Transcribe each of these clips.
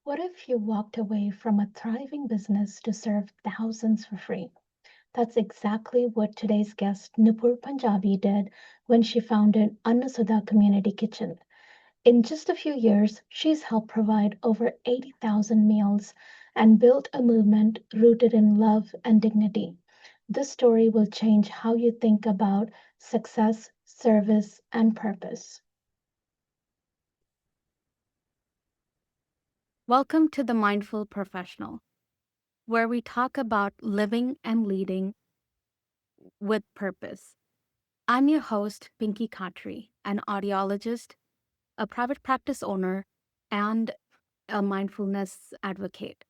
What if you walked away from a thriving business to serve thousands for free? That's exactly what today's guest, Nupur Panjabi, did when she founded Anna-Sudha Community Kitchen. In just a few years, she's helped provide over 80,000 meals and built a movement rooted in love and dignity. This story will change how you think about success, service, and purpose. Welcome to The Mindful Professional, where we talk about living and leading with purpose. I'm your host, Pinky Khatri, an audiologist, a private practice owner, and a mindfulness advocate.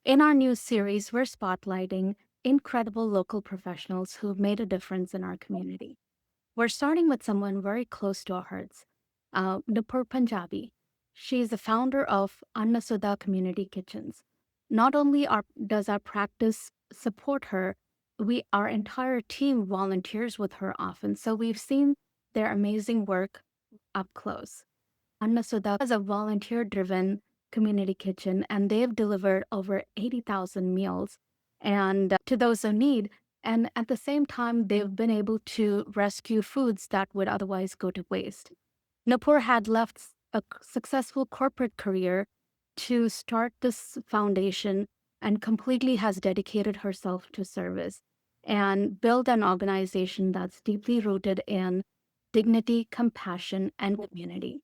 In our new series, we're spotlighting incredible local professionals who've made a difference in our community. We're starting with someone very close to our hearts, Nupur Panjabi. She is the founder of Anna-Sudha Community Kitchens. Not only does our practice support her, our entire team volunteers with her often, so we've seen their amazing work up close. Anna-Sudha is a volunteer-driven community kitchen, and they've delivered over 80,000 meals and to those in need. And at the same time, they've been able to rescue foods that would otherwise go to waste. Nupur had left a successful corporate career to start this foundation and completely has dedicated herself to service and build an organization that's deeply rooted in dignity, compassion, and community.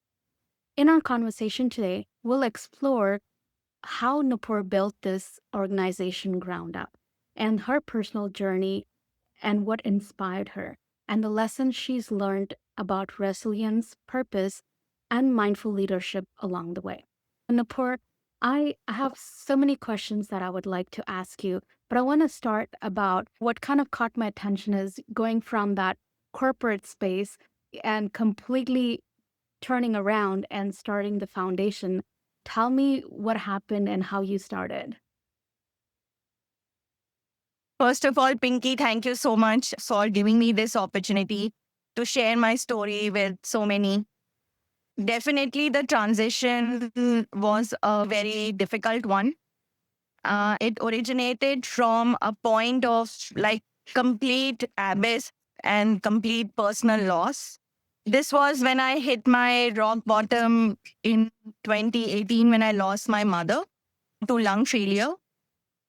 In our conversation today, we'll explore how Nupur built this organization ground up and her personal journey and what inspired her and the lessons she's learned about resilience, purpose, and mindful leadership along the way. Nupur, I have so many questions that I would like to ask you, but I want to start about what kind of caught my attention is going from that corporate space and completely turning around and starting the foundation. Tell me what happened and how you started. First of all, Pinky, thank you so much for giving me this opportunity to share my story with so many. Definitely, the transition was a very difficult one. It originated from a point of like complete abyss and complete personal loss. This was when I hit my rock bottom in 2018 when I lost my mother to lung failure.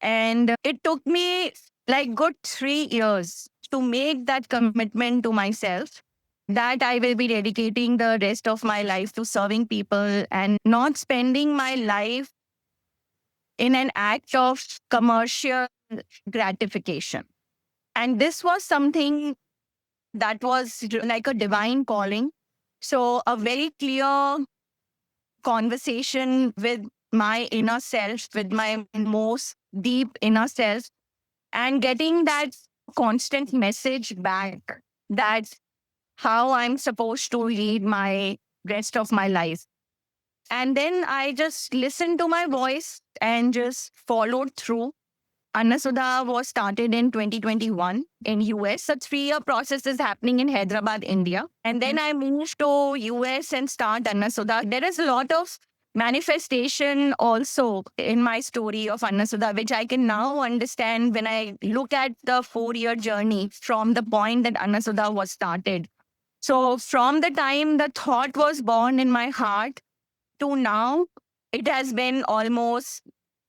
And it took me like good 3 years to make that commitment to myself that I will be dedicating the rest of my life to serving people and not spending my life in an act of commercial gratification. And this was something that was like a divine calling. So, a very clear conversation with my inner self, with my most deep inner self, and getting that constant message back that how I'm supposed to lead my rest of my life. And then I just listened to my voice and just followed through. Anna-Sudha was started in 2021 in US. A 3-year process is happening in Hyderabad, India. And then I moved to US and start Anna-Sudha. There is a lot of manifestation also in my story of Anna-Sudha, which I can now understand when I look at the 4-year journey from the point that Anna-Sudha was started. So from the time the thought was born in my heart to now, it has been almost,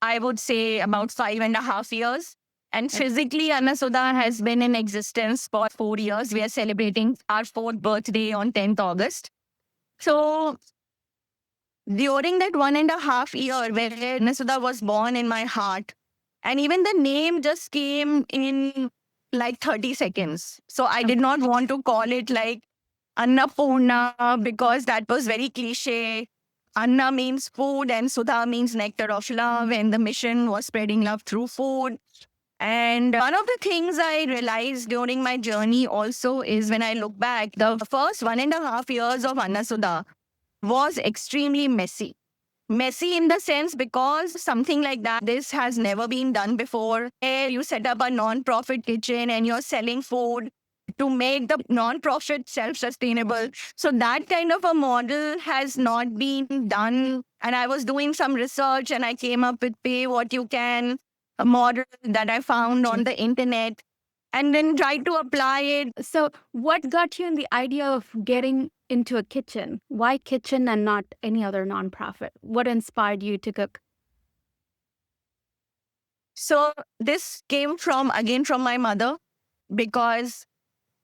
I would say, about 5.5 years. And physically, Anna-Sudha has been in existence for 4 years. We are celebrating our 4th birthday on 10th August. So during that 1.5 year where Anna-Sudha was born in my heart, and even the name just came in like 30 seconds. So I did not want to call it like Annapurna because that was very cliche. Anna means food and Sudha means nectar of love, and the mission was spreading love through food. And one of the things I realized during my journey also is when I look back, the first 1.5 years of Anna-Sudha was extremely messy. Messy in the sense because something like that, this has never been done before. Where you set up a non-profit kitchen and you're selling food to make the non-profit self-sustainable. So that kind of a model has not been done And I was doing some research and I came up with pay what you can, a model that I found on the internet, and then tried to apply it. So, what got you in the idea of getting into a kitchen? Why kitchen and not any other nonprofit? What inspired you to cook? So this came from, again, from my mother, because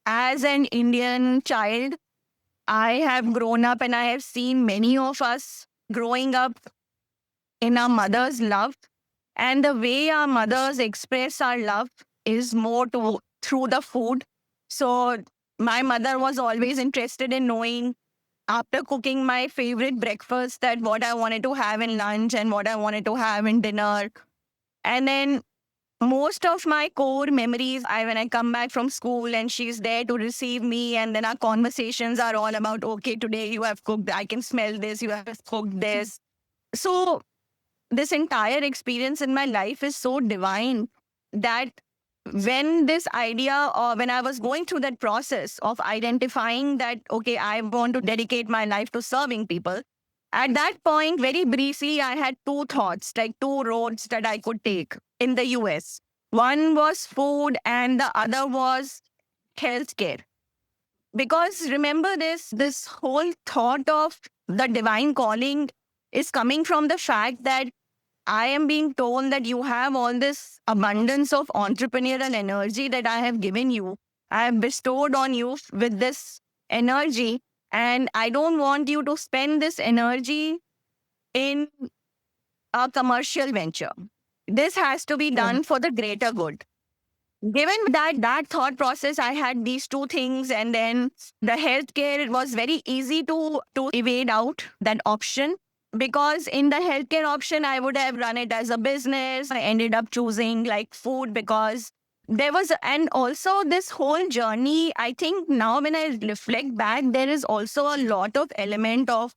as an Indian child, I have grown up and I have seen many of us growing up in our mother's love. And the way our mothers express our love is more through the food. So my mother was always interested in knowing, after cooking my favorite breakfast, that what I wanted to have in lunch and what I wanted to have in dinner. And then most of my core memories, when I come back from school and she's there to receive me, and then our conversations are all about, okay, today you have cooked, I can smell this, you have cooked this. So this entire experience in my life is so divine that when this idea, or when I was going through that process of identifying that, okay, I want to dedicate my life to serving people, at that point, very briefly, I had two thoughts, like two roads that I could take in the US. One was food and the other was healthcare. Because remember this whole thought of the divine calling is coming from the fact that I am being told that you have all this abundance of entrepreneurial energy that I have given you. I have bestowed on you with this energy. And I don't want you to spend this energy in a commercial venture. This has to be done for the greater good. Given that thought process, I had these two things, and then the healthcare, it was very easy to evade out that option, because in the healthcare option, I would have run it as a business. I ended up choosing like food because there was, and also this whole journey, I think now when I reflect back, there is also a lot of element of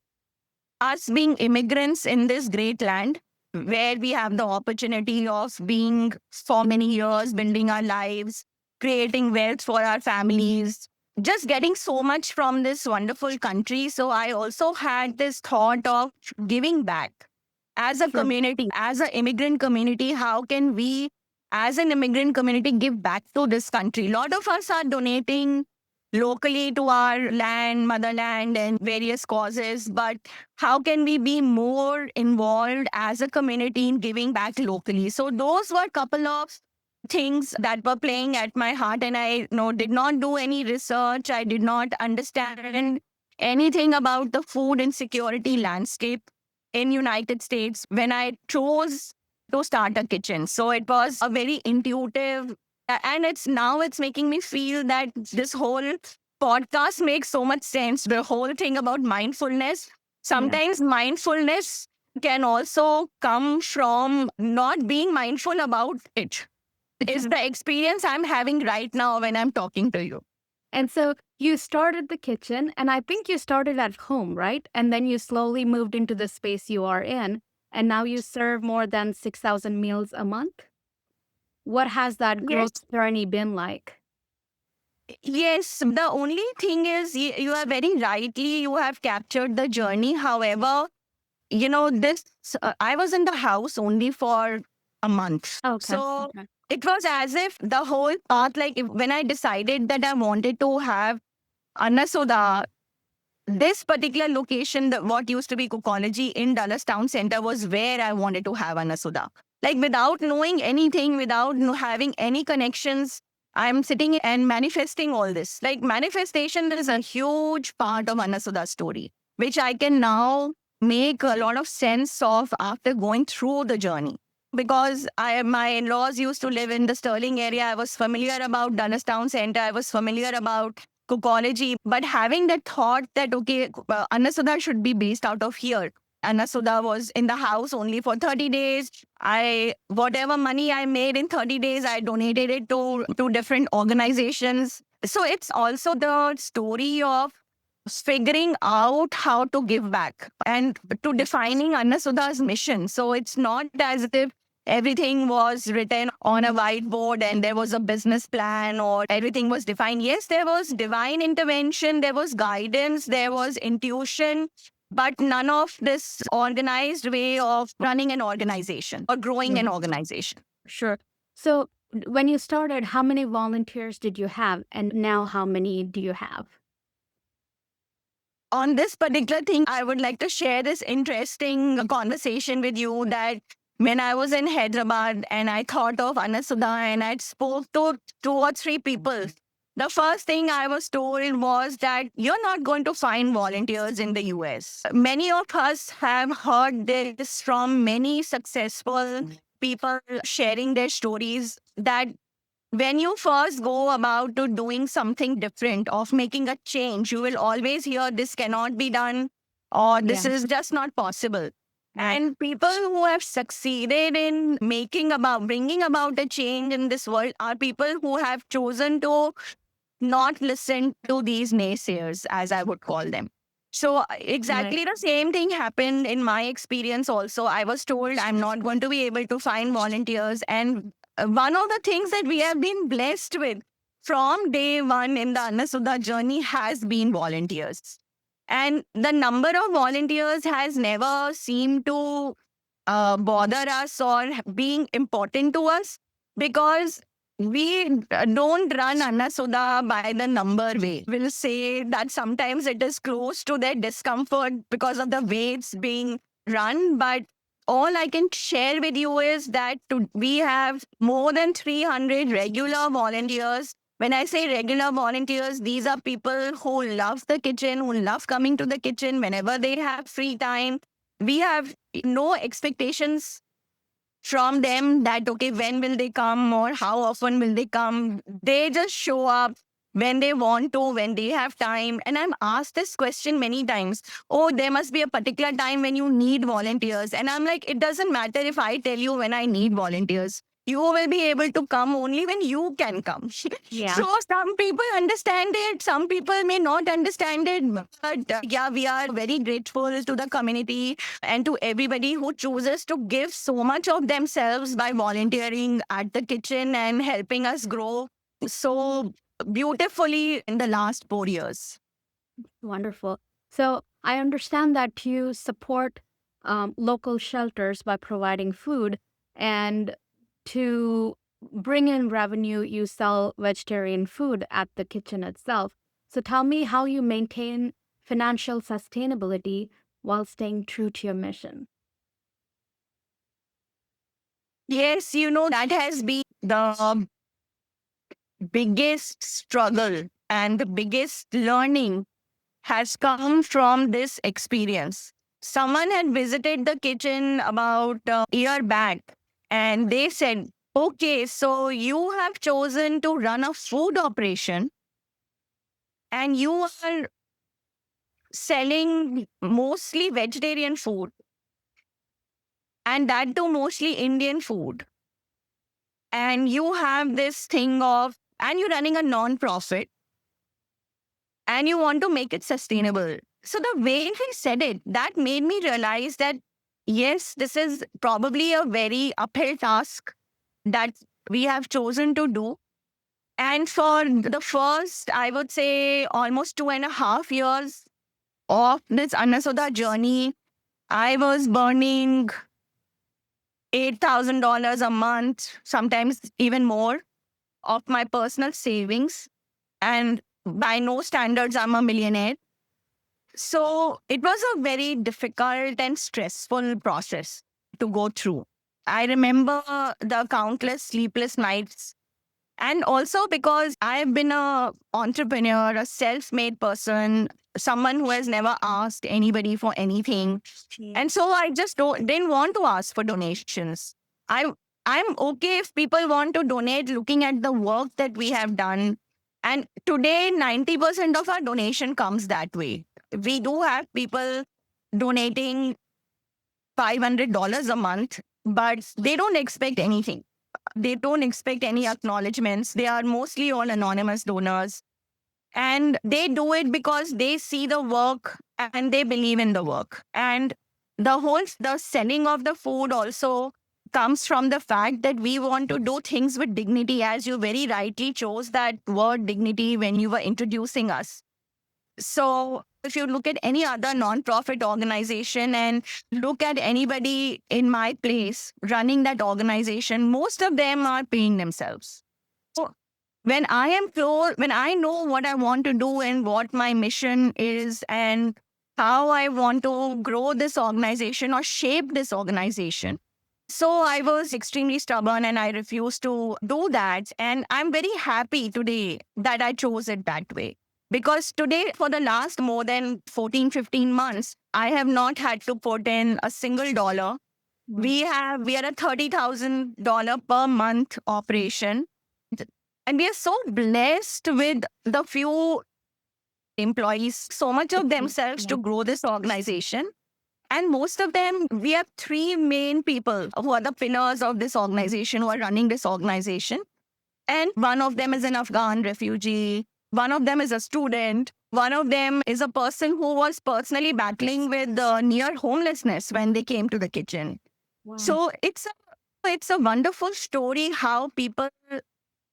us being immigrants in this great land, where we have the opportunity of being for many years, building our lives, creating wealth for our families, just getting so much from this wonderful country. So I also had this thought of giving back as a community, as an immigrant community. How can we, as an immigrant community, give back to this country? A lot of us are donating locally to our land, motherland, and various causes. But how can we be more involved as a community in giving back locally? So those were a couple of things that were playing at my heart. And I did not do any research. I did not understand anything about the food insecurity landscape in United States when I chose to start a kitchen. So it was a very intuitive, and it's making me feel that this whole podcast makes so much sense. The whole thing about mindfulness. Sometimes mindfulness can also come from not being mindful about it. Is the experience I'm having right now when I'm talking to you. And so you started the kitchen, and I think you started at home, right? And then you slowly moved into the space you are in, and now you serve more than 6,000 meals a month. What has that growth journey been like? Yes, the only thing is, you are very rightly, you have captured the journey. However, I was in the house only for a month. Okay. So it was as if the whole path, like when I decided that I wanted to have Anna-Sudha, this particular location, what used to be Cookology in Dallas Town Center, was where I wanted to have Anna-Sudha. Like without knowing anything, without having any connections, I'm sitting and manifesting all this. Like manifestation is a huge part of Anna-Sudha's story, which I can now make a lot of sense of after going through the journey. Because my in-laws used to live in the Sterling area. I was familiar about Dallas Town Center. I was familiar about Cookology. But having that thought that, okay, Anna-Sudha should be based out of here. Anna-Sudha was in the house only for 30 days. Whatever money I made in 30 days, I donated it to different organizations. So it's also the story of figuring out how to give back and to defining Anna-Sudha's mission. So it's not as if everything was written on a whiteboard and there was a business plan or everything was defined. Yes, there was divine intervention, there was guidance, there was intuition. but none of this organized way of running an organization or growing an organization. Sure. So when you started, how many volunteers did you have? And now how many do you have? On this particular thing, I would like to share this interesting conversation with you that when I was in Hyderabad and I thought of Anna-Sudha and I spoke to 2 or 3 people, the first thing I was told was that you're not going to find volunteers in the US. Many of us have heard this from many successful people sharing their stories that when you first go about to doing something different, of making a change, you will always hear this cannot be done or this is just not possible. And people who have succeeded in bringing about a change in this world are people who have chosen to not listen to these naysayers, as I would call them. So exactly the same thing happened in my experience also. I was told I'm not going to be able to find volunteers. And one of the things that we have been blessed with from day one in the Anna-Sudha journey has been volunteers. And the number of volunteers has never seemed to bother us or being important to us, because we don't run Anna-Sudha by the number way. We'll say that sometimes it is close to their discomfort because of the way it's being run. But all I can share with you is that we have more than 300 regular volunteers. When I say regular volunteers, these are people who love the kitchen, who love coming to the kitchen whenever they have free time. We have no expectations from them that, okay, when will they come or how often will they come? They just show up when they want to, when they have time. And I'm asked this question many times. Oh, there must be a particular time when you need volunteers. And I'm like, it doesn't matter if I tell you when I need volunteers. You will be able to come only when you can come. Yeah. So some people understand it, some people may not understand it. But yeah, we are very grateful to the community and to everybody who chooses to give so much of themselves by volunteering at the kitchen and helping us grow so beautifully in the last 4 years. Wonderful. So I understand that you support local shelters by providing food, and to bring in revenue, you sell vegetarian food at the kitchen itself. So tell me how you maintain financial sustainability while staying true to your mission. Yes, that has been the biggest struggle and the biggest learning has come from this experience. Someone had visited the kitchen about a year back and they said, okay, so you have chosen to run a food operation and you are selling mostly vegetarian food, and that too mostly Indian food. And you have this thing of, and you're running a non-profit and you want to make it sustainable. So the way he said it, that made me realize that, yes, this is probably a very uphill task that we have chosen to do. And for the first, I would say, almost 2.5 years of this Anna-Sudha journey, I was burning $8,000 a month, sometimes even more, of my personal savings. And by no standards, I'm a millionaire. So it was a very difficult and stressful process to go through. I remember the countless sleepless nights. And also because I've been an entrepreneur, a self-made person, someone who has never asked anybody for anything. And so I just didn't want to ask for donations. I'm okay if people want to donate looking at the work that we have done. And today, 90% of our donation comes that way. We do have people donating $500 a month, but they don't expect anything. They don't expect any acknowledgements. They are mostly all anonymous donors. And they do it because they see the work and they believe in the work. And the selling of the food also comes from the fact that we want to do things with dignity, as you very rightly chose that word dignity when you were introducing us. So If you look at any other nonprofit organization and look at anybody in my place running that organization, most of them are paying themselves. So when I am clear, when I know what I want to do and what my mission is and how I want to grow this organization or shape this organization. So I was extremely stubborn and I refused to do that. And I'm very happy today that I chose it that way. Because today, for the last more than 14, 15 months, I have not had to put in a single dollar. We are a $30,000 per month operation. And we are so blessed with the few employees, so much of themselves to grow this organization. And most of them, we have three main people who are the pillars of this organization, who are running this organization. And one of them is an Afghan refugee. One of them is a student. One of them is a person who was personally battling with near homelessness when they came to the kitchen. Wow. So it's a wonderful story how people,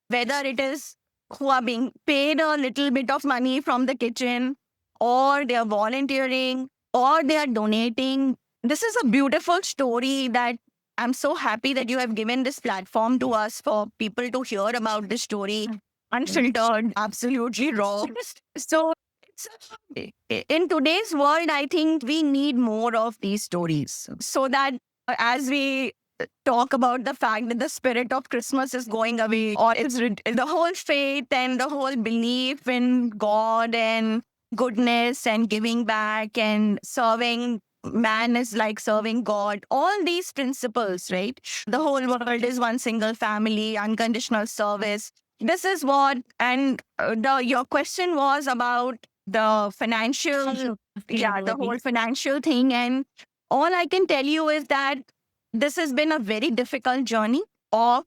whether it is who are being paid a little bit of money from the kitchen, or they are volunteering, or they are donating. This is a beautiful story that I'm so happy that you have given this platform to us for people to hear about this story, unfiltered, absolutely raw. So it's in today's world, I think we need more of these stories so that as we talk about the fact that the spirit of Christmas is going away, or the whole faith and the whole belief in God and goodness and giving back and serving man is like serving God. All these principles, right? The whole world is one single family, unconditional service. This is what, and your question was about the financial, the whole financial thing. And all I can tell you is that this has been a very difficult journey of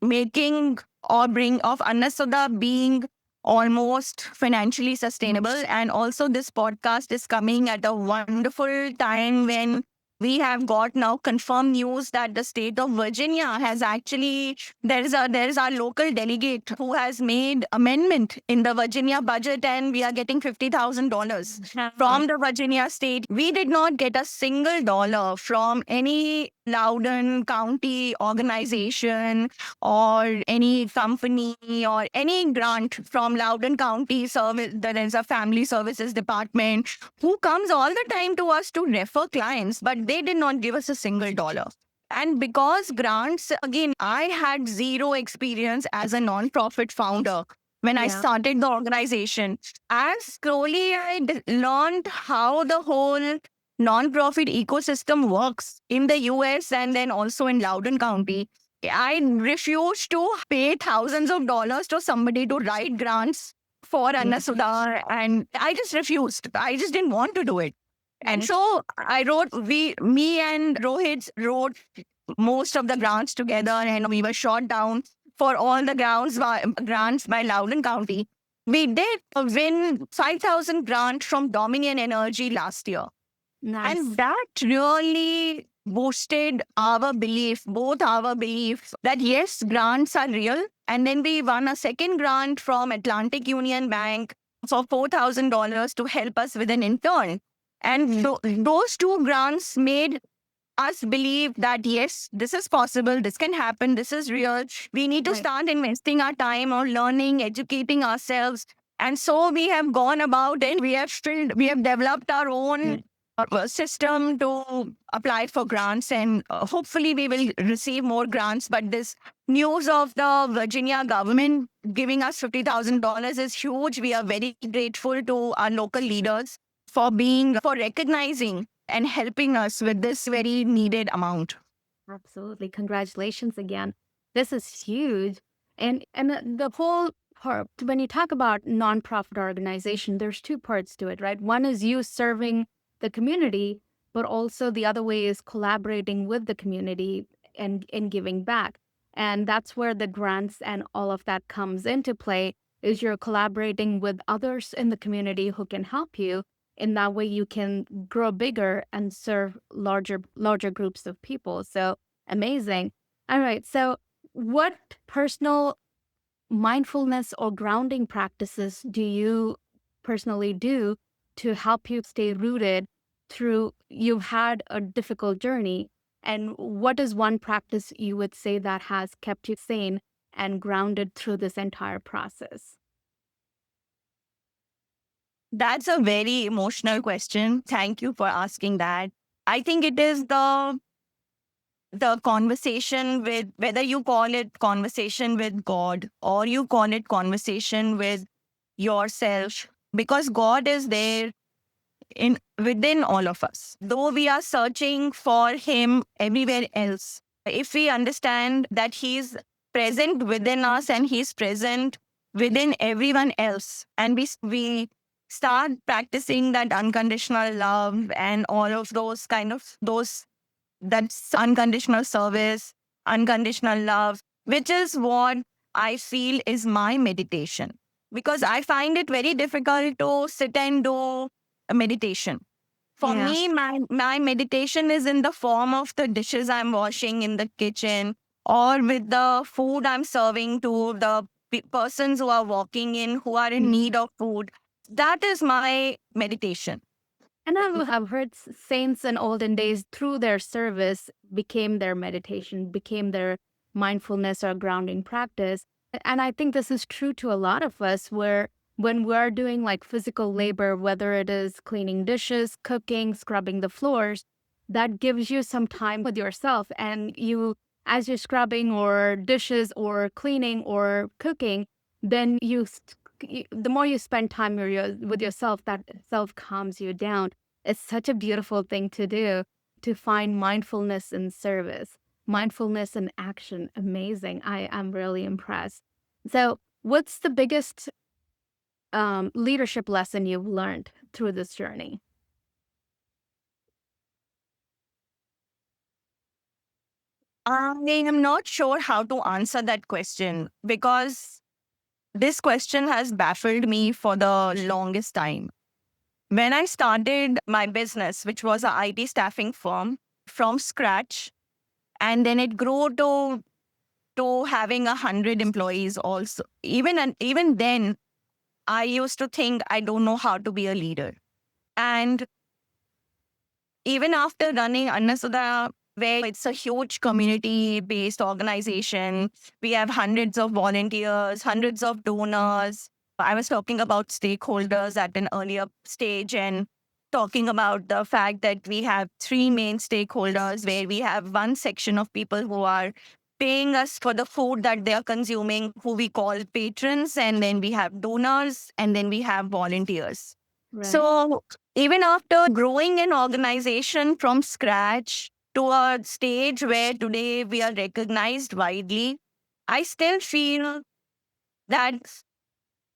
making of Anna-Sudha being almost financially sustainable. And also this podcast is coming at a wonderful time when we have got now confirmed news that the state of Virginia has actually, there is our local delegate who has made amendment in the Virginia budget, and we are getting $50,000 from the Virginia state. We did not get a single dollar from any Loudoun County organization or any company or any grant from Loudoun County service. There is a family services department who comes all the time to us to refer clients, but they did not give us a single dollar. And because grants, again, I had zero experience as a non-profit founder when I started the organization. As slowly I learned how the whole non-profit ecosystem works in the US and then also in Loudoun County. I refused to pay thousands of dollars to somebody to write grants for Anna-Sudha, and I just refused. I just didn't want to do it. And so I me and Rohit wrote most of the grants together, and we were shot down for all the grants by Loudoun County. We did win 5,000 grant from Dominion Energy last year. Nice. And that really boosted our belief, both our belief that yes, grants are real. And then we won a second grant from Atlantic Union Bank for $4,000 to help us with an intern. And those two grants made us believe that yes, this is possible, this can happen, this is real. We need to start investing our time on learning, educating ourselves. And so we have gone about and we have developed our own system to apply for grants, and hopefully we will receive more grants. But this news of the Virginia government giving us $50,000 is huge. We are very grateful to our local leaders for recognizing and helping us with this very needed amount. Absolutely. Congratulations again. This is huge. And the whole part, when you talk about nonprofit organization, there's two parts to it, right? One is you serving the community, but also the other way is collaborating with the community and giving back. And that's where the grants and all of that comes into play, is you're collaborating with others in the community who can help you. In that way, you can grow bigger and serve larger groups of people. So amazing. All right. So what personal mindfulness or grounding practices do you personally do to help you stay rooted through you've had a difficult journey? And what is one practice you would say that has kept you sane and grounded through this entire process? That's a very emotional question. Thank you for asking that. I think it is the conversation with, whether you call it conversation with God or you call it conversation with yourself, because God is there in within all of us. Though we are searching for him everywhere else, if we understand that he's present within us and he's present within everyone else, and we start practicing that unconditional love and all of those kind of those that's unconditional service, unconditional love, which is what I feel is my meditation. Because I find it very difficult to sit and do a meditation. For Yeah. me, my meditation is in the form of the dishes I'm washing in the kitchen, or with the food I'm serving to the persons who are walking in, who are in need of food. That is my meditation. And I've heard saints in olden days, through their service, became their meditation, became their mindfulness or grounding practice. And I think this is true to a lot of us, where when we're doing like physical labor, whether it is cleaning dishes, cooking, scrubbing the floors, that gives you some time with yourself. And you, as you're scrubbing or dishes or cleaning or cooking, then the more you spend time with yourself, that self calms you down. It's such a beautiful thing to do, to find mindfulness in service, mindfulness in action. Amazing. I'm really impressed. So, what's the biggest leadership lesson you've learned through this journey? I am not sure how to answer that question, because this question has baffled me for the longest time. When I started my business, which was a IT staffing firm, from scratch, and then it grew to having 100 employees also. Even then, I used to think I don't know how to be a leader. And even after running Anna-Sudha, where it's a huge community-based organization, we have hundreds of volunteers, hundreds of donors. I was talking about stakeholders at an earlier stage, and talking about the fact that we have three main stakeholders, where we have one section of people who are paying us for the food that they are consuming, who we call patrons, and then we have donors, and then we have volunteers. Right. So even after growing an organization from scratch to a stage where today we are recognized widely, I still feel that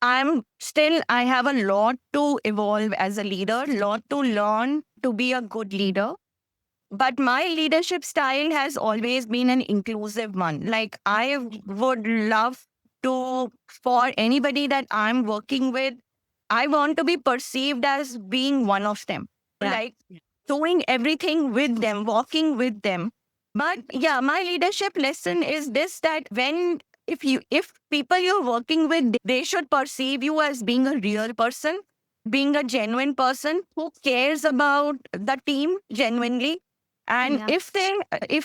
I have a lot to evolve as a leader, lot to learn to be a good leader. But my leadership style has always been an inclusive one. Like, I would love to, for anybody that I'm working with, I want to be perceived as being one of them. Yeah. Like, doing everything with them, walking with them. But yeah, my leadership lesson is this, that if people you're working with, they should perceive you as being a real person, being a genuine person who cares about the team genuinely. And Yeah. if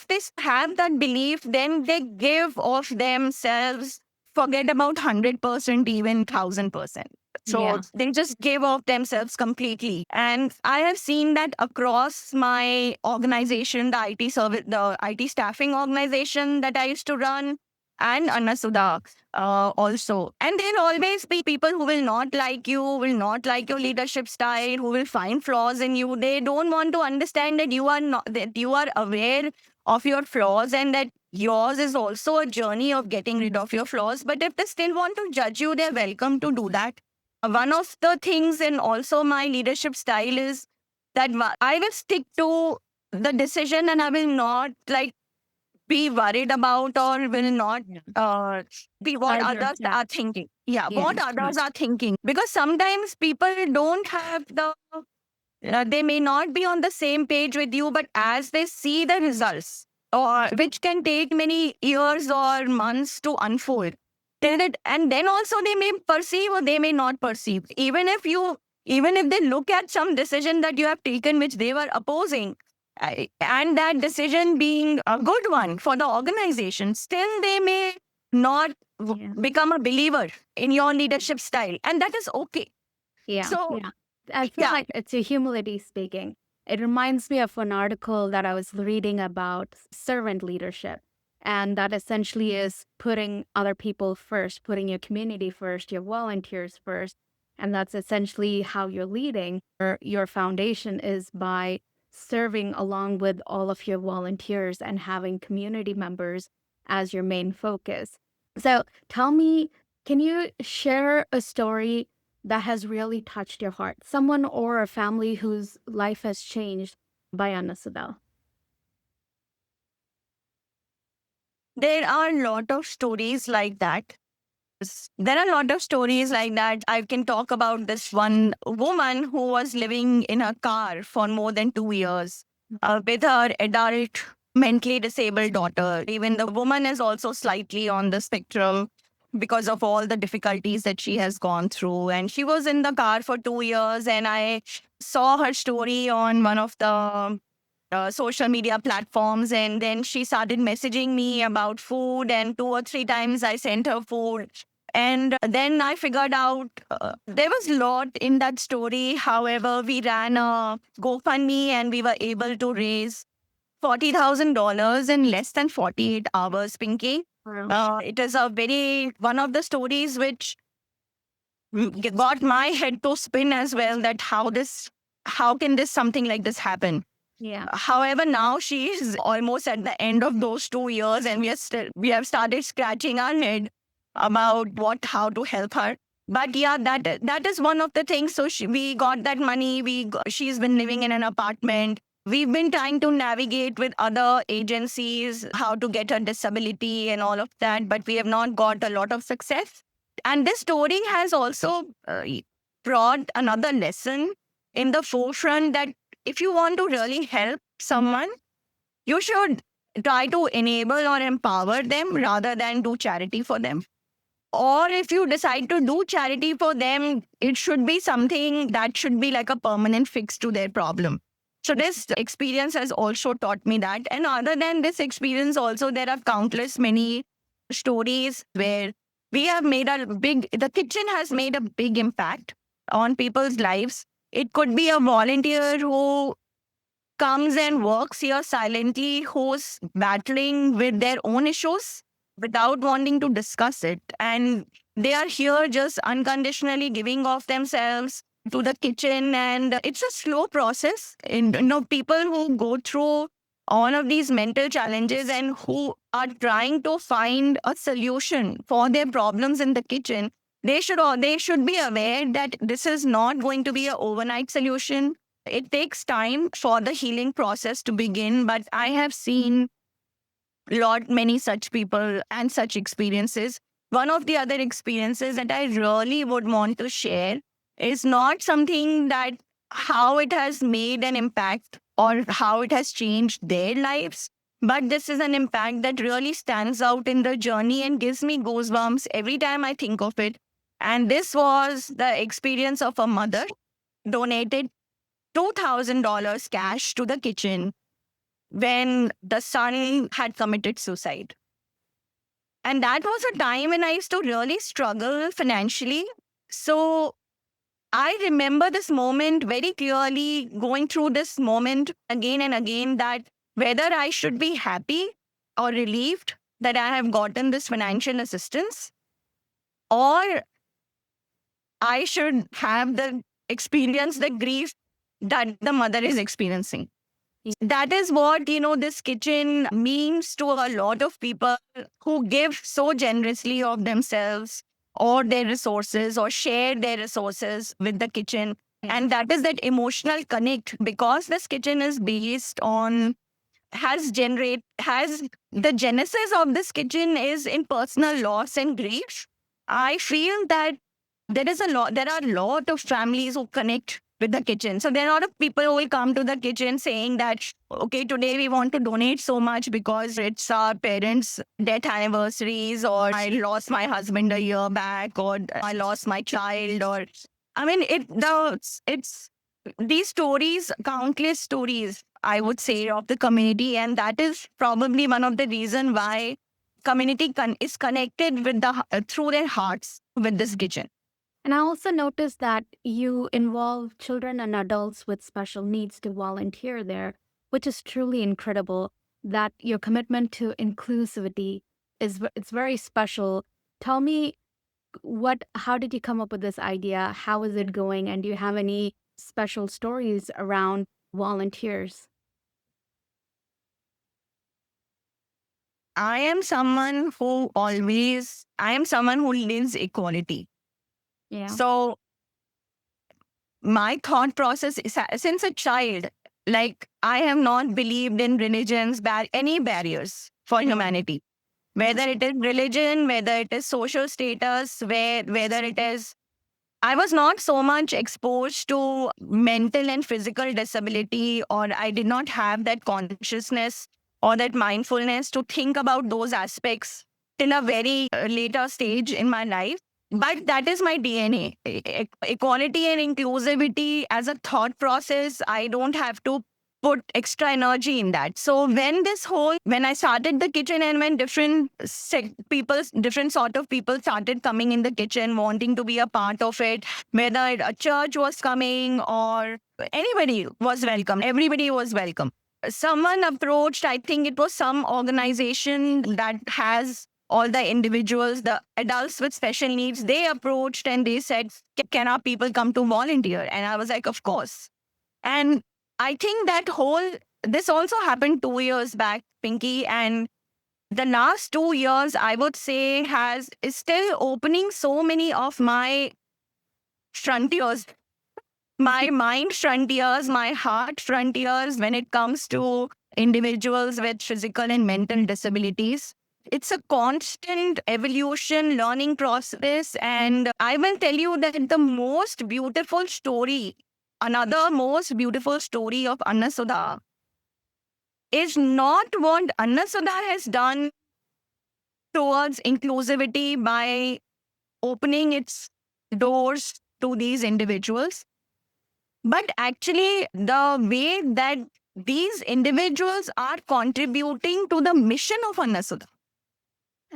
they have that belief, then they give of themselves, forget about 100%, even 1,000%. So Yeah. they just give of themselves completely. And I have seen that across my organization, the IT service, the IT staffing organization that I used to run, and Anna-Sudha also. And there'll always be people who will not like you, will not like your leadership style, who will find flaws in you. They don't want to understand that that you are aware of your flaws, and that yours is also a journey of getting rid of your flaws. But if they still want to judge you, they're welcome to do that. One of the things, and also my leadership style, is that I will stick to the decision, and I will not be worried about, or will not be what Hide your others jack. are thinking. Yeah, Yeah. what others are thinking. Because sometimes people don't have they may not be on the same page with you, but as they see the results, or which can take many years or months to unfold, and then also they may perceive or they may not perceive. Even if even if they look at some decision that you have taken which they were opposing, and that decision being a good one for the organization, still they may not become a believer in your leadership style, and that is okay. So I feel like it's a humility speaking. It reminds me of an article that I was reading about servant leadership. And that essentially is putting other people first, putting your community first, your volunteers first. And that's essentially how you're leading. Your foundation is by serving along with all of your volunteers and having community members as your main focus. So tell me, can you share a story that has really touched your heart? Someone or a family whose life has changed by Anna-Sudha? There are a lot of stories like that. There are a lot of stories like that. I can talk about this one woman who was living in a car for more than 2 years with her adult mentally disabled daughter. Even the woman is also slightly on the spectrum because of all the difficulties that she has gone through. And she was in the car for 2 years, and I saw her story on one of the social media platforms, and then she started messaging me about food, and 2 or 3 times I sent her food. And then I figured out there was a lot in that story. However, we ran a GoFundMe and we were able to raise $40,000 in less than 48 hours, Pinky. Wow. It is one of the stories which got my head to spin as well, that how can this something like this happen? However, now she is almost at the end of those 2 years, and we have started scratching our head about how to help her. But that is one of the things. So we got that money. She's been living in an apartment. We've been trying to navigate with other agencies how to get her disability and all of that, but we have not got a lot of success. And this story has also brought another lesson in the forefront, that if you want to really help someone, you should try to enable or empower them rather than do charity for them. Or if you decide to do charity for them, it should be something that should be like a permanent fix to their problem. So this experience has also taught me that. And other than this experience also, there are countless many stories where the kitchen has made a big impact on people's lives. It could be a volunteer who comes and works here silently, who's battling with their own issues without wanting to discuss it. And they are here just unconditionally giving off themselves to the kitchen. And it's a slow process. And people who go through all of these mental challenges and who are trying to find a solution for their problems in the kitchen, they should be aware that this is not going to be an overnight solution. It takes time for the healing process to begin, but I have seen many such people and such experiences. One of the other experiences that I really would want to share is not something that how it has made an impact or how it has changed their lives, but this is an impact that really stands out in the journey and gives me goosebumps every time I think of it. And this was the experience of a mother donated $2,000 cash to the kitchen when the son had committed suicide. And that was a time when I used to really struggle financially. So I remember this moment very clearly, going through this moment again and again, that whether I should be happy or relieved that I have gotten this financial assistance, or I should have the grief that the mother is experiencing. That is what, this kitchen means to a lot of people who give so generously of themselves or their resources or share their resources with the kitchen. And that is that emotional connect, because this kitchen is based on, the genesis of this kitchen is in personal loss and grief. I feel that there are a lot of families who connect with the kitchen. So there are a lot of people who will come to the kitchen saying that, okay, today we want to donate so much because it's our parents' death anniversaries, or I lost my husband a year back, or I lost my child, or I mean, it's these stories, countless stories, I would say, of the community, and that is probably one of the reason why community is connected with through their hearts with this kitchen. And I also noticed that you involve children and adults with special needs to volunteer there, which is truly incredible. That your commitment to inclusivity it's very special. Tell me how did you come up with this idea? How is it going? And do you have any special stories around volunteers? I am someone who lives equality. Yeah. So my thought process is since a child, like I have not believed in religions, any barriers for humanity, whether it is religion, whether it is social status, whether it is. I was not so much exposed to mental and physical disability, or I did not have that consciousness or that mindfulness to think about those aspects till a very later stage in my life. But that is my DNA. Equality and inclusivity as a thought process, I don't have to put extra energy in that. So when I started the kitchen and when different sort of people started coming in the kitchen, wanting to be a part of it, whether a church was coming or anybody was welcome, everybody was welcome. Someone approached, I think it was some organization that has all the individuals, the adults with special needs, they approached and they said, can our people come to volunteer? And I was like, of course. And I think this also happened 2 years back, Pinky. And the last 2 years, I would say, is still opening so many of my frontiers, my mind frontiers, my heart frontiers when it comes to individuals with physical and mental disabilities. It's a constant evolution, learning process. And I will tell you that another most beautiful story of Anna-Sudha is not what Anna-Sudha has done towards inclusivity by opening its doors to these individuals, but actually the way that these individuals are contributing to the mission of Anna-Sudha.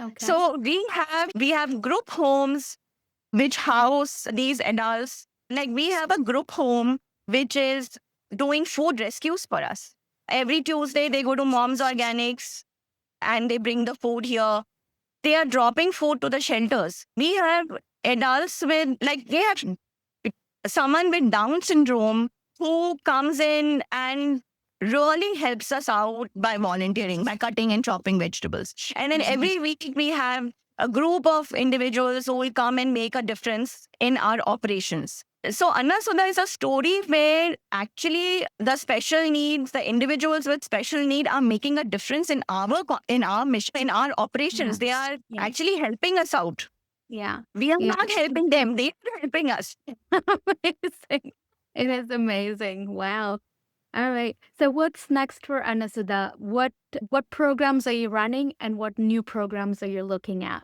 Okay. So we have group homes which house these adults. Like we have a group home which is doing food rescues for us. Every Tuesday they go to Mom's Organics and they bring the food here. They are dropping food to the shelters. We have adults they have someone with Down syndrome who comes in and really helps us out by volunteering, by cutting and chopping vegetables. And then every week we have a group of individuals who will come and make a difference in our operations. So Anna-Sudha is a story where actually the individuals with special need are making a difference in our mission, in our operations. They are actually helping us out. Yeah. We are not helping them. They are helping us. Amazing. It is amazing. Wow. All right. So what's next for Anna-Sudha? What programs are you running and what new programs are you looking at?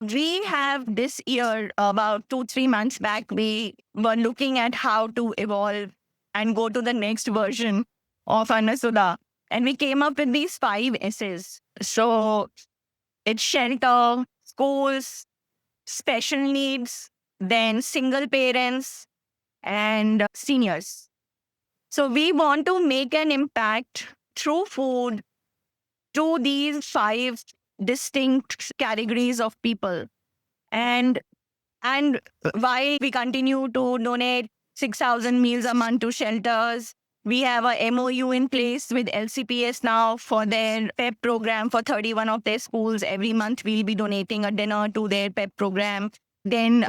We have this year, about 2-3 months back, we were looking at how to evolve and go to the next version of Anna-Sudha. And we came up with these 5 S's. So it's shelter, schools, special needs, then single parents, and seniors. So we want to make an impact through food to these 5 distinct categories of people. And why we continue to donate 6,000 meals a month to shelters. We have a MOU in place with LCPS now for their PEP program for 31 of their schools. Every month we'll be donating a dinner to their PEP program. Then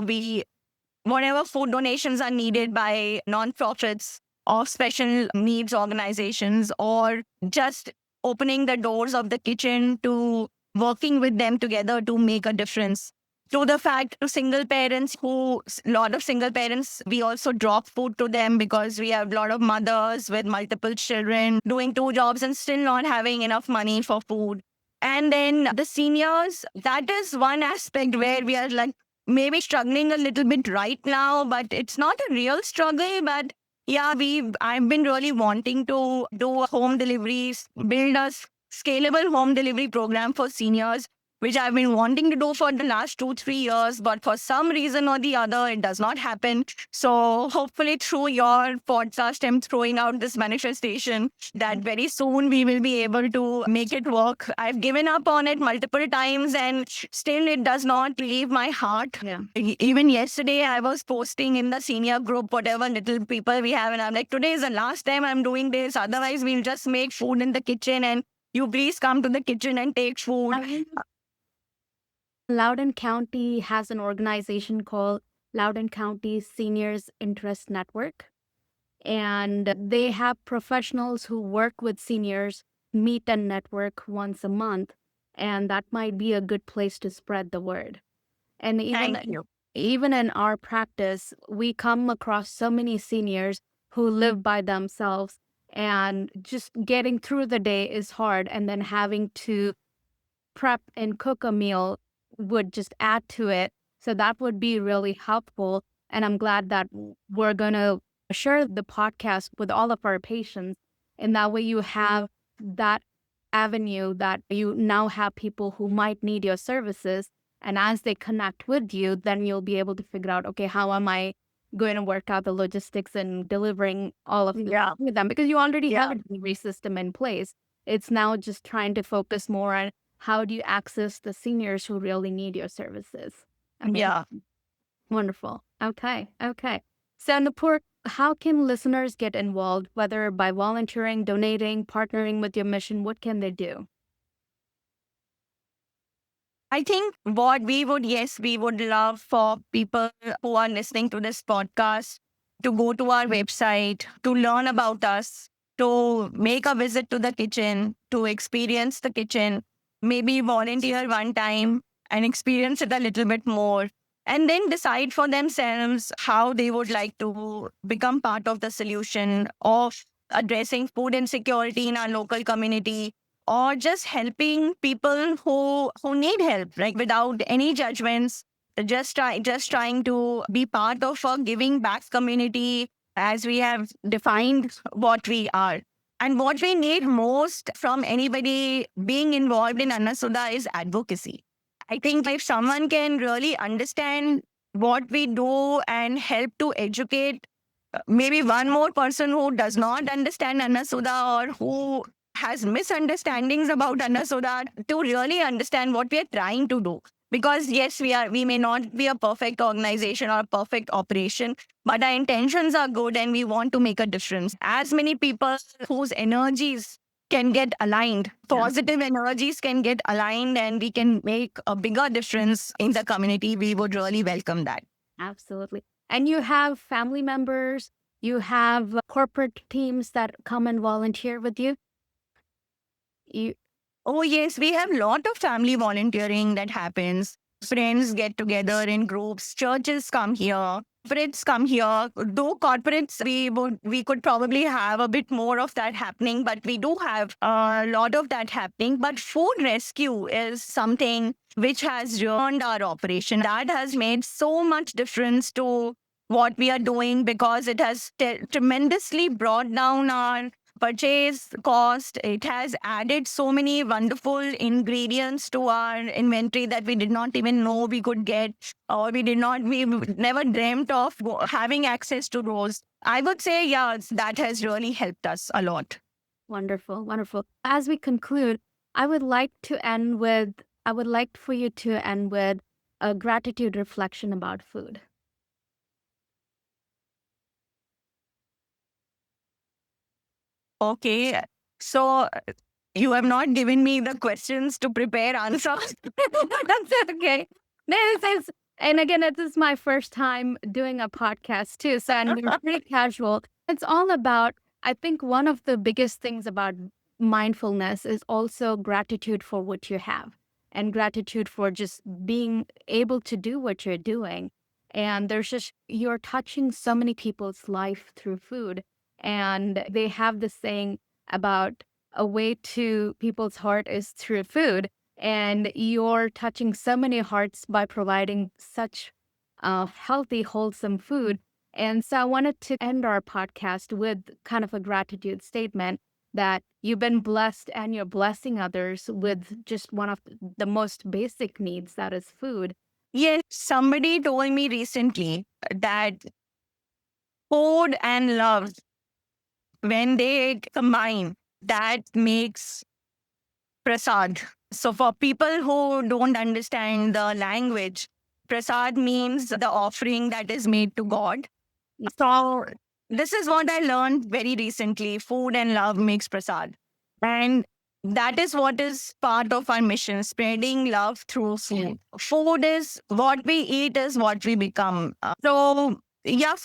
whatever food donations are needed by non-profits or special needs organizations, or just opening the doors of the kitchen to working with them together to make a difference. To the fact to single parents lot of single parents, we also drop food to them because we have a lot of mothers with multiple children doing 2 jobs and still not having enough money for food. And then the seniors, that is one aspect where we are like maybe struggling a little bit right now, but it's not a real struggle. But yeah, I've been really wanting to do home deliveries, build a scalable home delivery program for seniors, which I've been wanting to do for the last 2, 3 years. But for some reason or the other, it does not happen. So hopefully through your podcast, I'm throwing out this manifestation that very soon we will be able to make it work. I've given up on it multiple times and still it does not leave my heart. Yeah. Even yesterday, I was posting in the senior group, whatever little people we have, and I'm like, today is the last time I'm doing this. Otherwise, we'll just make food in the kitchen and you please come to the kitchen and take food. Loudoun County has an organization called Loudoun County Seniors Interest Network. And they have professionals who work with seniors meet and network once a month. And that might be a good place to spread the word. And Thank you. even in our practice, we come across so many seniors who live by themselves, and just getting through the day is hard. And then having to prep and cook a meal would just add to it. So that would be really helpful. And I'm glad that we're going to share the podcast with all of our patients. And that way you have that avenue that you now have people who might need your services. And as they connect with you, then you'll be able to figure out, okay, how am I going to work out the logistics and delivering all of with them? Because you already have a delivery system in place. It's now just trying to focus more on how do you access the seniors who really need your services. Yeah. Wonderful. Okay. So Nupur, how can listeners get involved, whether by volunteering, donating, partnering with your mission? What can they do? I think what we would love for people who are listening to this podcast to go to our website, to learn about us, to make a visit to the kitchen, to experience the kitchen, maybe volunteer one time and experience it a little bit more, and then decide for themselves how they would like to become part of the solution of addressing food insecurity in our local community, or just helping people who need help, like without any judgments, just trying to be part of a giving back community as we have defined what we are. And what we need most from anybody being involved in Anna-Sudha is advocacy. I think if someone can really understand what we do and help to educate maybe one more person who does not understand Anna-Sudha or who has misunderstandings about Anna-Sudha, to really understand what we are trying to do. Because yes, we may not be a perfect organization or a perfect operation, but our intentions are good and we want to make a difference. As many people whose energies can get aligned, positive energies can get aligned, and we can make a bigger difference in the community, we would really welcome that. Absolutely. And you have family members, you have corporate teams that come and volunteer with you. Oh, yes, we have a lot of family volunteering that happens. Friends get together in groups, churches come here, corporates come here. Though corporates, we could probably have a bit more of that happening, but we do have a lot of that happening. But food rescue is something which has ruined our operation. That has made so much difference to what we are doing, because it has tremendously brought down our purchase cost. It has added so many wonderful ingredients to our inventory that we did not even know we could get, or we never dreamt of having access to those. I would say, yeah, that has really helped us a lot. Wonderful. As we conclude, I would like for you to end with a gratitude reflection about food. Okay, so you have not given me the questions to prepare answers. That's okay. And again, this is my first time doing a podcast too, so I'm pretty casual. It's all about, I think one of the biggest things about mindfulness is also gratitude for what you have, and gratitude for just being able to do what you're doing. And you're touching so many people's life through food. And they have this saying about a way to people's heart is through food. And you're touching so many hearts by providing such healthy, wholesome food. And so I wanted to end our podcast with kind of a gratitude statement that you've been blessed and you're blessing others with just one of the most basic needs, that is food. Yes, somebody told me recently that food and love, when they combine, that makes prasad. So for people who don't understand the language, prasad means the offering that is made to God. So this is what I learned very recently. Food and love makes prasad. And that is what is part of our mission, spreading love through food. Food is what we eat, is what we become. So yeah,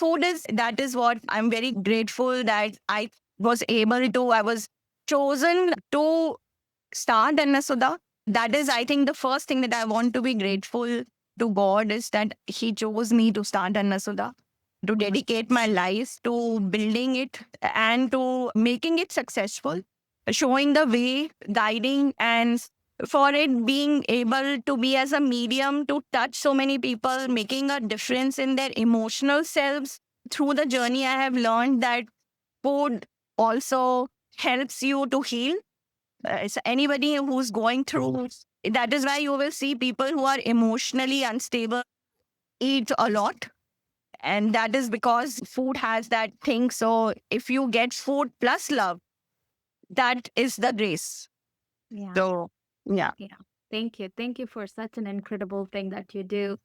that is what I'm very grateful that I was chosen to start Anna-Sudha. That is, I think, the first thing that I want to be grateful to God is that He chose me to start Anna-Sudha, to dedicate my life to building it and to making it successful, showing the way, guiding, and for it being able to be as a medium to touch so many people, making a difference in their emotional selves. Through the journey, I have learned that food also helps you to heal. It's anybody who's going through. That is why you will see people who are emotionally unstable eat a lot. And that is because food has that thing. So if you get food plus love, that is the grace. Yeah. So, yeah. Yeah. Thank you. Thank you for such an incredible thing that you do.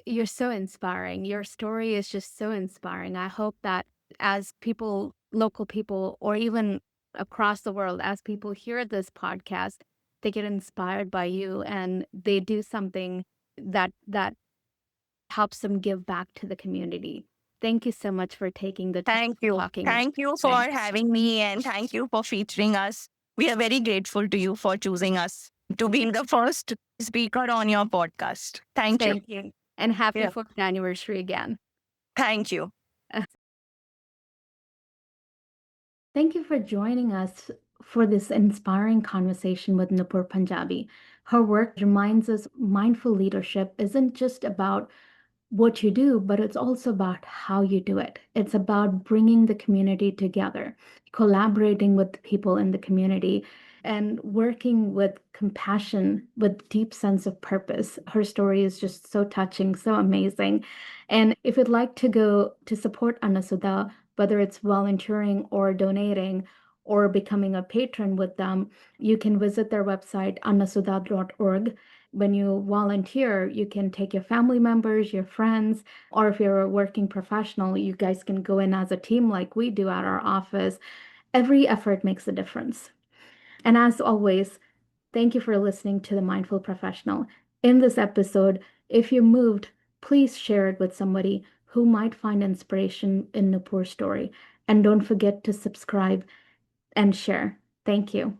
You're so inspiring. Your story is just so inspiring. I hope that as people, local people, or even across the world, as people hear this podcast, they get inspired by you and they do something that helps them give back to the community. Thank you so much for taking the time Thank you. talking. Thank you for Thanks. having me and thank you for featuring us. We are very grateful to you for choosing us to be the first speaker on your podcast. Thank you. Thank you. And happy Yeah. 4th anniversary again. Thank you. Thank you for joining us for this inspiring conversation with Nupur Panjabi. Her work reminds us mindful leadership isn't just about what you do, but it's also about how you do it. It's about bringing the community together, collaborating with the people in the community, and working with compassion, with deep sense of purpose. Her story is just so touching, so amazing. And if you'd like to go to support Anna-Sudha, whether it's volunteering or donating or becoming a patron with them, you can visit their website, annasudha.org. When you volunteer, you can take your family members, your friends, or if you're a working professional, you guys can go in as a team like we do at our office. Every effort makes a difference. And as always, thank you for listening to The Mindful Professional. In this episode, if you moved, please share it with somebody who might find inspiration in Nupur's story. And don't forget to subscribe and share. Thank you.